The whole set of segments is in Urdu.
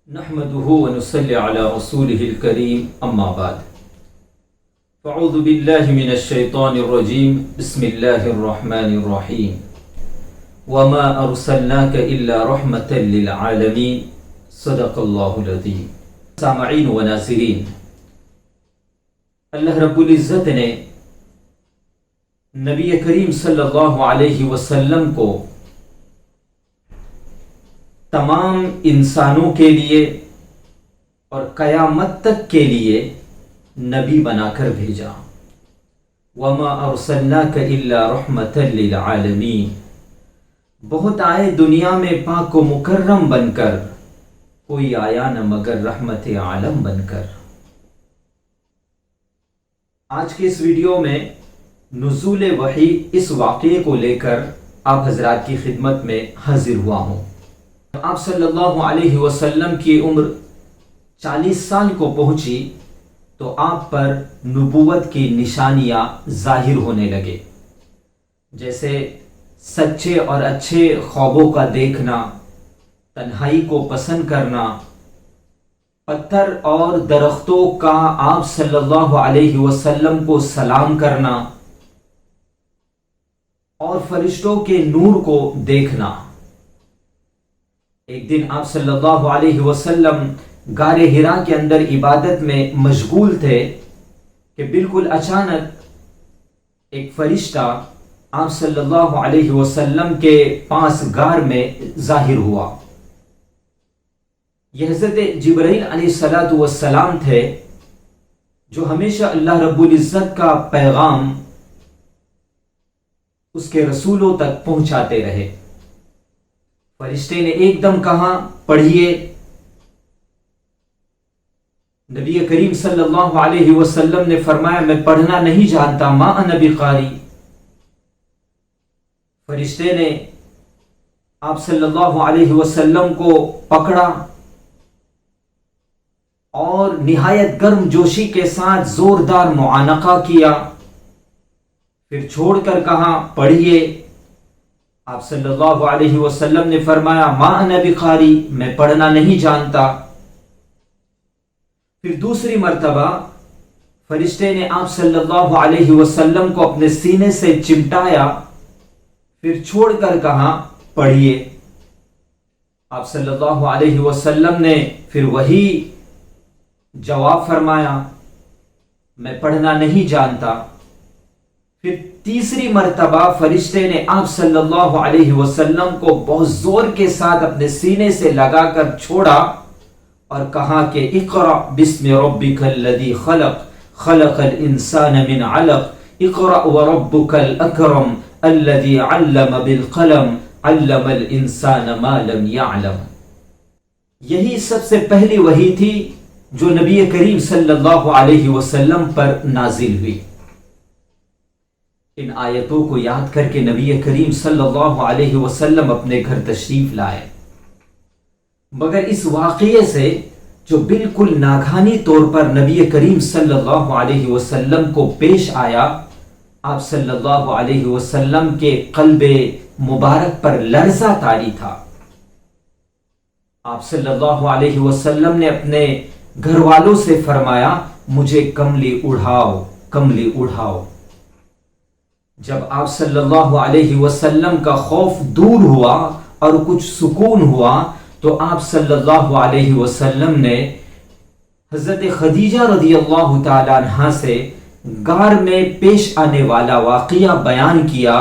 نحمده ونصلي على رسوله الكريم اما بعد فاعوذ بالله من الشيطان الرجيم بسم الله الرحمن الرحيم وما ارسلناك الا رحمة للعالمين صدق الله العظيم. سامعین و ناظرین، اللہ رب العزت نے نبی کریم صلی اللہ علیہ وسلم کو تمام انسانوں کے لیے اور قیامت تک کے لیے نبی بنا کر بھیجا. وما ارسلناک الا رحمۃ للعالمین. بہت آئے دنیا میں پاک و مکرم بن کر، کوئی آیا نہ مگر رحمت عالم بن کر. آج کے اس ویڈیو میں نزول وحی اس واقعے کو لے کر آپ حضرات کی خدمت میں حاضر ہوا ہوں. آپ صلی اللہ علیہ وسلم کی عمر 40 سال کو پہنچی تو آپ پر نبوت کی نشانیاں ظاہر ہونے لگے، جیسے سچے اور اچھے خوابوں کا دیکھنا، تنہائی کو پسند کرنا، پتھر اور درختوں کا آپ صلی اللہ علیہ وسلم کو سلام کرنا اور فرشتوں کے نور کو دیکھنا. ایک دن آپ صلی اللہ علیہ وسلم غار حرا کے اندر عبادت میں مشغول تھے کہ بالکل اچانک ایک فرشتہ آپ صلی اللہ علیہ وسلم کے پاس غار میں ظاہر ہوا. یہ حضرت جبرائیل علیہ السلام تھے جو ہمیشہ اللہ رب العزت کا پیغام اس کے رسولوں تک پہنچاتے رہے. فرشتے نے ایک دم کہا، پڑھیے. نبی کریم صلی اللہ علیہ وسلم نے فرمایا، میں پڑھنا نہیں جانتا، ما انا بقاری. فرشتے نے آپ صلی اللہ علیہ وسلم کو پکڑا اور نہایت گرم جوشی کے ساتھ زوردار معانقہ کیا، پھر چھوڑ کر کہا، پڑھیے. آپ صلی اللہ علیہ وسلم نے فرمایا، ما انا بقاری، میں پڑھنا نہیں جانتا. پھر دوسری مرتبہ فرشتے نے آپ صلی اللہ علیہ وسلم کو اپنے سینے سے چمٹایا، پھر چھوڑ کر کہا، پڑھیے. آپ صلی اللہ علیہ وسلم نے پھر وہی جواب فرمایا، میں پڑھنا نہیں جانتا. پھر تیسری مرتبہ فرشتے نے آپ صلی اللہ علیہ وسلم کو بہت زور کے ساتھ اپنے سینے سے لگا کر چھوڑا اور کہا کہ اقرأ بسم ربک الذی خلق خلق الانسان من علق اقرأ وربک الاکرم الذی علم بالقلم علم الانسان ما لم یعلم. یہی سب سے پہلی وحی تھی جو نبی کریم صلی اللہ علیہ وسلم پر نازل ہوئی. ان آیتوں کو یاد کر کے نبی کریم صلی اللہ علیہ وسلم اپنے گھر تشریف لائے. مگر اس واقعے سے جو بالکل ناگہانی طور پر نبی کریم صلی اللہ علیہ وسلم کو پیش آیا، آپ صلی اللہ علیہ وسلم کے قلب مبارک پر لرزہ طاری تھا. آپ صلی اللہ علیہ وسلم نے اپنے گھر والوں سے فرمایا، مجھے کملی اڑھاؤ، کملی اڑھاؤ. جب آپ صلی اللہ علیہ وسلم کا خوف دور ہوا اور کچھ سکون ہوا تو آپ صلی اللہ علیہ وسلم نے حضرت خدیجہ رضی اللہ تعالی عنہا سے غار میں پیش آنے والا واقعہ بیان کیا،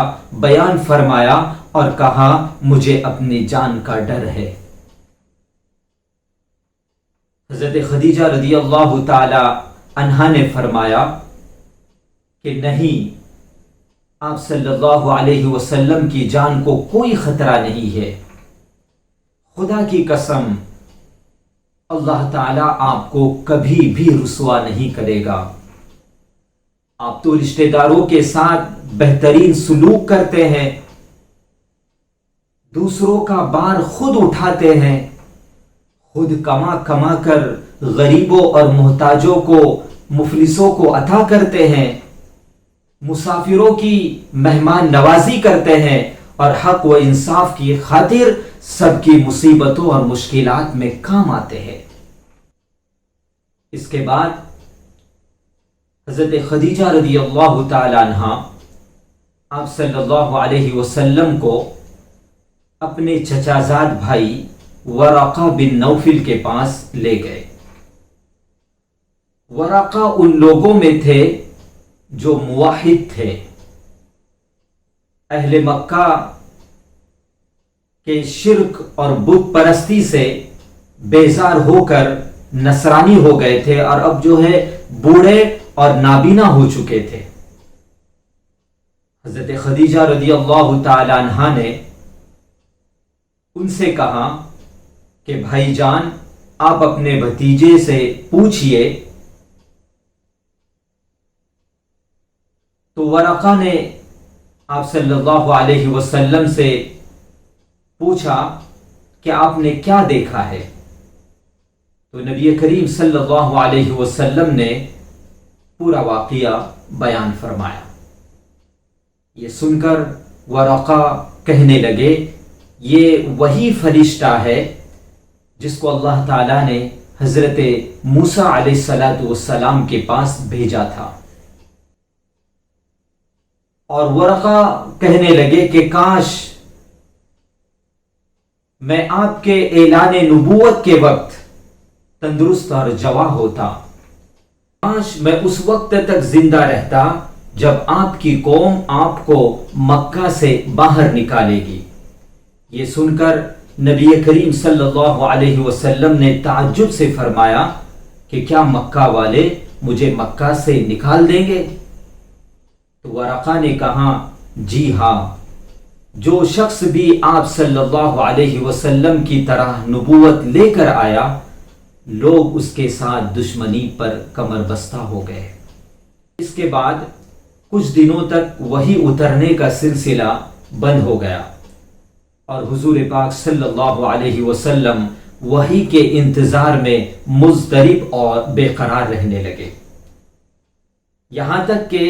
بیان فرمایا اور کہا، مجھے اپنی جان کا ڈر ہے. حضرت خدیجہ رضی اللہ تعالی عنہا نے فرمایا کہ نہیں، آپ صلی اللہ علیہ وسلم کی جان کو کوئی خطرہ نہیں ہے. خدا کی قسم، اللہ تعالیٰ آپ کو کبھی بھی رسوا نہیں کرے گا. آپ تو رشتہ داروں کے ساتھ بہترین سلوک کرتے ہیں، دوسروں کا بار خود اٹھاتے ہیں، خود کما کما کر غریبوں اور محتاجوں کو، مفلسوں کو عطا کرتے ہیں، مسافروں کی مہمان نوازی کرتے ہیں اور حق و انصاف کی خاطر سب کی مصیبتوں اور مشکلات میں کام آتے ہیں۔ اس کے بعد حضرت خدیجہ رضی اللہ تعالی عنہ آپ صلی اللہ علیہ وسلم کو اپنے چچا زاد بھائی ورقہ بن نوفل کے پاس لے گئے۔ ورقہ ان لوگوں میں تھے جو موحد تھے، اہل مکہ کے شرک اور بت پرستی سے بیزار ہو کر نصرانی ہو گئے تھے، اور اب جو ہے بوڑھے اور نابینا ہو چکے تھے۔ حضرت خدیجہ رضی اللہ تعالی عنہا نے ان سے کہا کہ بھائی جان، آپ اپنے بھتیجے سے پوچھئے۔ تو ورقہ نے آپ صلی اللہ علیہ وسلم سے پوچھا کہ آپ نے کیا دیکھا ہے؟ تو نبی کریم صلی اللہ علیہ وسلم نے پورا واقعہ بیان فرمایا۔ یہ سن کر ورقہ کہنے لگے، یہ وہی فرشتہ ہے جس کو اللہ تعالیٰ نے حضرت موسیٰ علیہ السلام کے پاس بھیجا تھا۔ اور ورقہ کہنے لگے کہ کاش میں آپ کے اعلان نبوت کے وقت تندرست اور جواں ہوتا، کاش میں اس وقت تک زندہ رہتا جب آپ کی قوم آپ کو مکہ سے باہر نکالے گی۔ یہ سن کر نبی کریم صلی اللہ علیہ وسلم نے تعجب سے فرمایا کہ کیا مکہ والے مجھے مکہ سے نکال دیں گے؟ تو ورقہ نے کہا، جی ہاں، جو شخص بھی آپ صلی اللہ علیہ وسلم کی طرح نبوت لے کر آیا، لوگ اس کے ساتھ دشمنی پر کمر بستہ ہو گئے۔ اس کے بعد کچھ دنوں تک وحی اترنے کا سلسلہ بند ہو گیا، اور حضور پاک صلی اللہ علیہ وسلم وحی کے انتظار میں مضطرب اور بے قرار رہنے لگے۔ یہاں تک کہ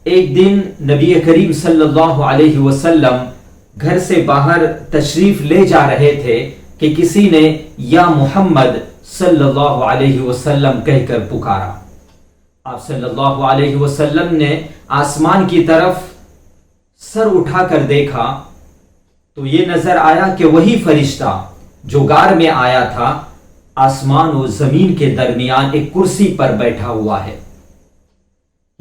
ایک دن نبی کریم صلی اللہ علیہ وسلم گھر سے باہر تشریف لے جا رہے تھے کہ کسی نے یا محمد صلی اللہ علیہ وسلم کہہ کر پکارا۔ آپ صلی اللہ علیہ وسلم نے آسمان کی طرف سر اٹھا کر دیکھا تو یہ نظر آیا کہ وہی فرشتہ جو غار میں آیا تھا آسمان و زمین کے درمیان ایک کرسی پر بیٹھا ہوا ہے۔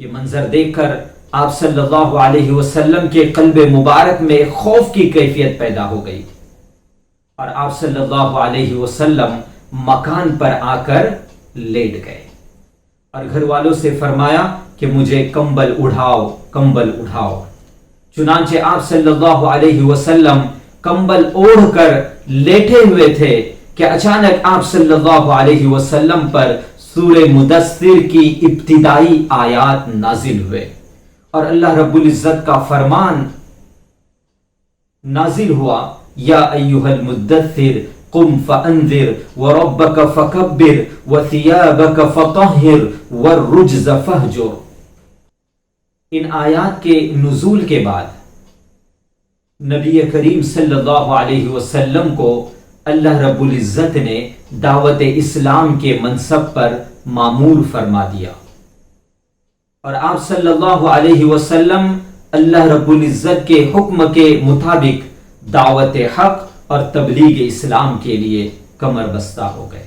یہ منظر دیکھ کر آپ صلی اللہ علیہ وسلم کے قلب مبارک میں خوف کی کیفیت پیدا ہو گئی، اور آپ صلی اللہ علیہ وسلم مکان پر آ کر لیٹ گئے، اور گھر والوں سے فرمایا کہ مجھے کمبل اڑھاؤ، کمبل اڑھاؤ۔ چنانچہ آپ صلی اللہ علیہ وسلم کمبل اوڑھ کر لیٹے ہوئے تھے کہ اچانک آپ صلی اللہ علیہ وسلم پر سورہ مدثر کی ابتدائی آیات نازل ہوئے، اور اللہ رب العزت کا فرمان نازل ہوا، یا ایھا المدثر قم فانذر وربک فکبر وثیابک فطہر والرجز فہجر۔ ان آیات کے نزول کے بعد نبی کریم صلی اللہ علیہ وسلم کو اللہ رب العزت نے دعوت اسلام کے منصب پر مامور فرما دیا، اور آپ صلی اللہ علیہ وسلم اللہ رب العزت کے حکم کے مطابق دعوت حق اور تبلیغ اسلام کے لیے کمر بستہ ہو گئے۔